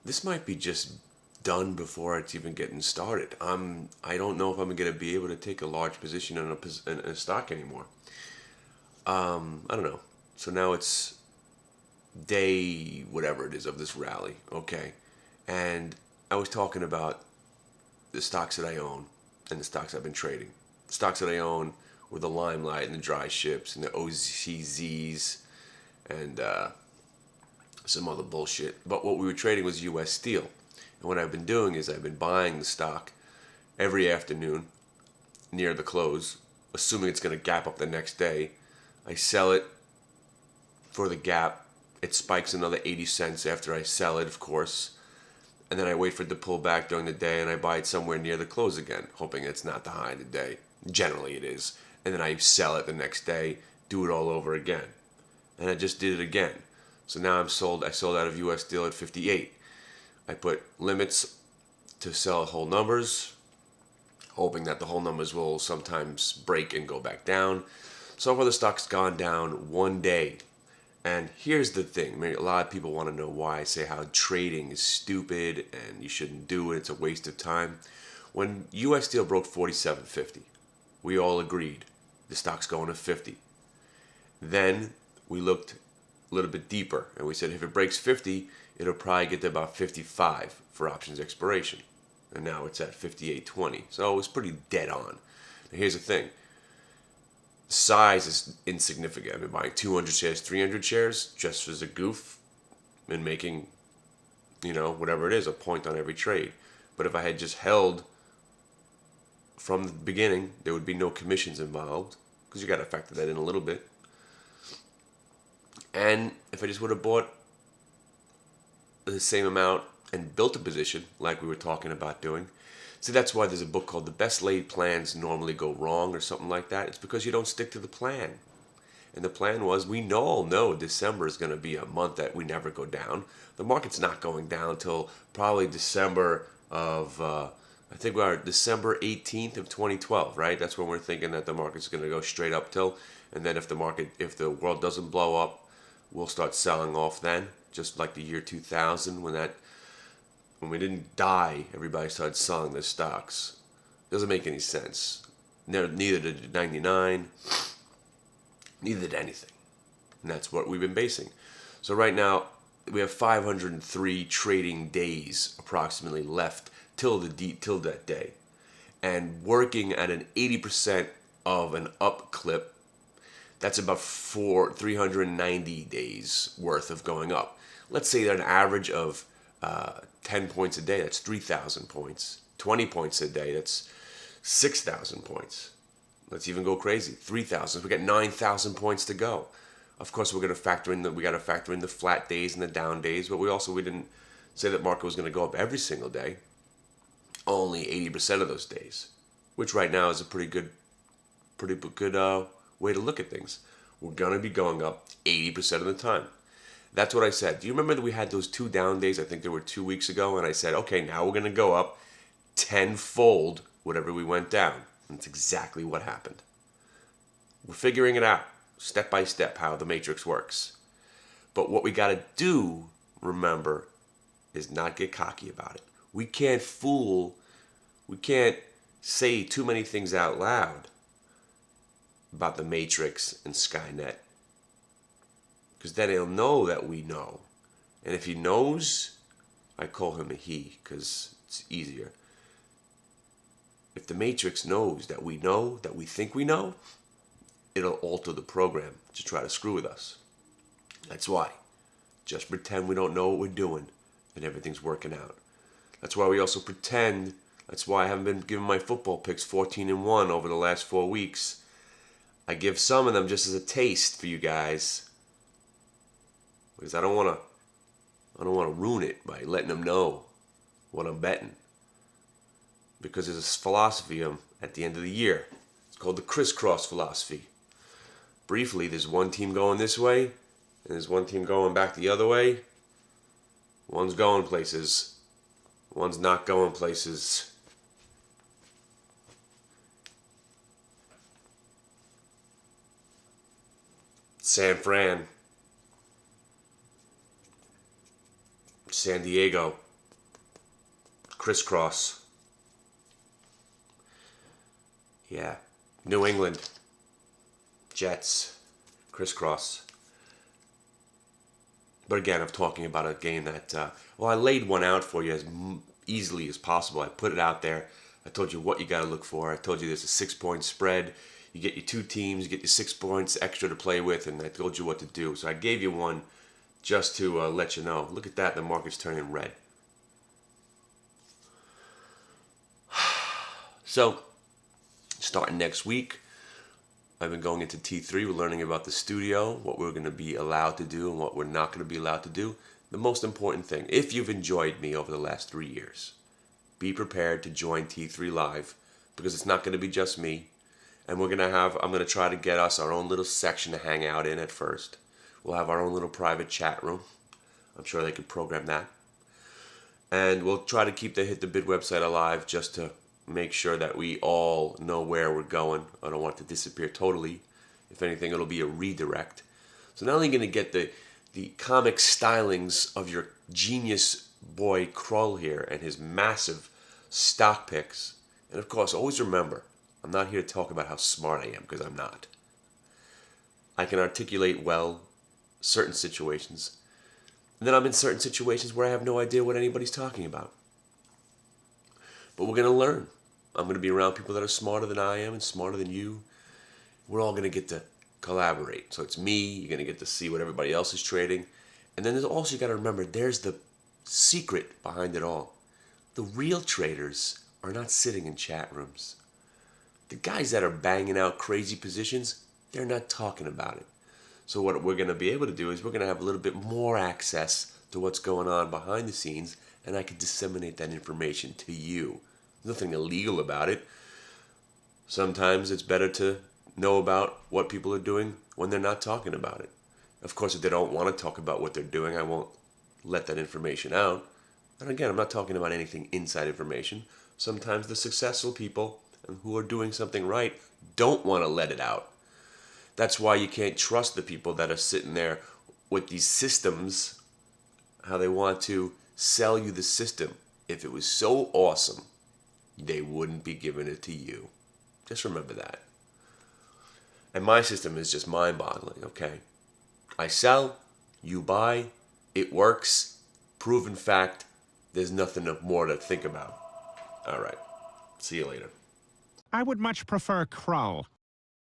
this might be just done before it's even getting started. I don't know if I'm going to be able to take a large position in a stock anymore. I don't know. So now it's day whatever it is of this rally, okay? And I was talking about the stocks that I own and the stocks I've been trading. The stocks that I own were the Limelight and the Dry Ships and the OCZs and some other bullshit. But what we were trading was U.S. Steel. And what I've been doing is I've been buying the stock every afternoon near the close, assuming it's going to gap up the next day. I sell it for the gap. It spikes another 80 cents after I sell it, of course. And then I wait for it to pull back during the day and I buy it somewhere near the close again, hoping it's not the high of the day. Generally it is. And then I sell it the next day, do it all over again. And I just did it again. So now I sold out of US Steel at 58. I put limits to sell whole numbers, hoping that the whole numbers will sometimes break and go back down. So far the stock's gone down one day. And here's the thing. I mean, a lot of people want to know why I say how trading is stupid and you shouldn't do it. It's a waste of time. When US Steel broke 47.50, we all agreed the stock's going to 50. Then we looked a little bit deeper and we said if it breaks 50, it'll probably get to about 55 for options expiration. And now it's at 58.20. So it was pretty dead on. Now here's the thing. Size is insignificant. I've been buying 200 shares, 300 shares just as a goof and making, whatever it is, a point on every trade. But if I had just held from the beginning, there would be no commissions involved because you got to factor that in a little bit. And if I just would have bought the same amount and built a position like we were talking about doing. See, that's why there's a book called The Best Laid Plans Normally Go Wrong or something like that. It's because you don't stick to the plan. And the plan was, we all know December is going to be a month that we never go down. The market's not going down until probably December of, I think we are December 18th of 2012, right? That's when we're thinking that the market's going to go straight up till. And then if the world doesn't blow up, we'll start selling off then. Just like the year 2000 when we didn't die, everybody started selling their stocks. Doesn't make any sense. Neither did 99. Neither did anything. And that's what we've been basing. So right now, we have 503 trading days approximately left till that day. And working at an 80% of an up clip, that's about 390 days worth of going up. Let's say that an average of 10 points a day, that's 3,000 points. 20 points a day, that's 6,000 points. Let's even go crazy, 3,000. We got 9,000 points to go. Of course, we got to factor in the flat days and the down days, but we didn't say that market was going to go up every single day. Only 80% of those days, which right now is a pretty good way to look at things. We're going to be going up 80% of the time. That's what I said. Do you remember that we had those 2 down days? I think there were 2 weeks ago, and I said, okay, now we're going to go up tenfold whatever we went down. And that's exactly what happened. We're figuring it out step by step how the matrix works. But what we got to do, remember, is not get cocky about it. We can't say too many things out loud about the matrix and Skynet. Because then he'll know that we know. And if he knows, I call him a he because it's easier. If the Matrix knows that we think we know, it'll alter the program to try to screw with us. That's why. Just pretend we don't know what we're doing and everything's working out. That's why we also pretend. That's why I haven't been giving my football picks 14-1 over the last 4 weeks. I give some of them just as a taste for you guys. Because I don't want to ruin it by letting them know what I'm betting. Because there's this philosophy at the end of the year. It's called the crisscross philosophy. Briefly, there's one team going this way, and there's one team going back the other way. One's going places. One's not going places. San Fran. San Diego. Crisscross. Yeah. New England. Jets. Crisscross. But again, I'm talking about a game that, I laid one out for you as easily as possible. I put it out there. I told you what you got to look for. I told you there's a 6-point spread. You get your 2 teams, you get your 6 points extra to play with, and I told you what to do. So I gave you one just to let you know. Look at that, the market's turning red. So, starting next week, I've been going into T3. We're learning about the studio, what we're going to be allowed to do and what we're not going to be allowed to do. The most important thing, if you've enjoyed me over the last 3 years, be prepared to join T3 Live, because it's not going to be just me. And I'm going to try to get us our own little section to hang out in at first. We'll have our own little private chat room. I'm sure they could program that. And we'll try to keep the Hit the Bid website alive just to make sure that we all know where we're going. I don't want it to disappear totally. If anything, it'll be a redirect. So not only going to get the comic stylings of your genius boy Krull here and his massive stock picks. And of course, always remember, I'm not here to talk about how smart I am, because I'm not. I can articulate well certain situations. And then I'm in certain situations where I have no idea what anybody's talking about. But we're going to learn. I'm going to be around people that are smarter than I am and smarter than you. We're all going to get to collaborate. So it's me. You're going to get to see what everybody else is trading. And then there's also, you got to remember, there's the secret behind it all. The real traders are not sitting in chat rooms. The guys that are banging out crazy positions, they're not talking about it. So what we're going to be able to do is we're going to have a little bit more access to what's going on behind the scenes, and I can disseminate that information to you. There's nothing illegal about it. Sometimes it's better to know about what people are doing when they're not talking about it. Of course, if they don't want to talk about what they're doing, I won't let that information out. And again, I'm not talking about anything inside information. Sometimes the successful people who are doing something right don't want to let it out. That's why you can't trust the people that are sitting there with these systems, how they want to sell you the system. If it was so awesome, they wouldn't be giving it to you. Just remember that. And my system is just mind-boggling, okay? I sell, you buy, it works, proven fact, there's nothing more to think about. All right, see you later. I would much prefer Krull.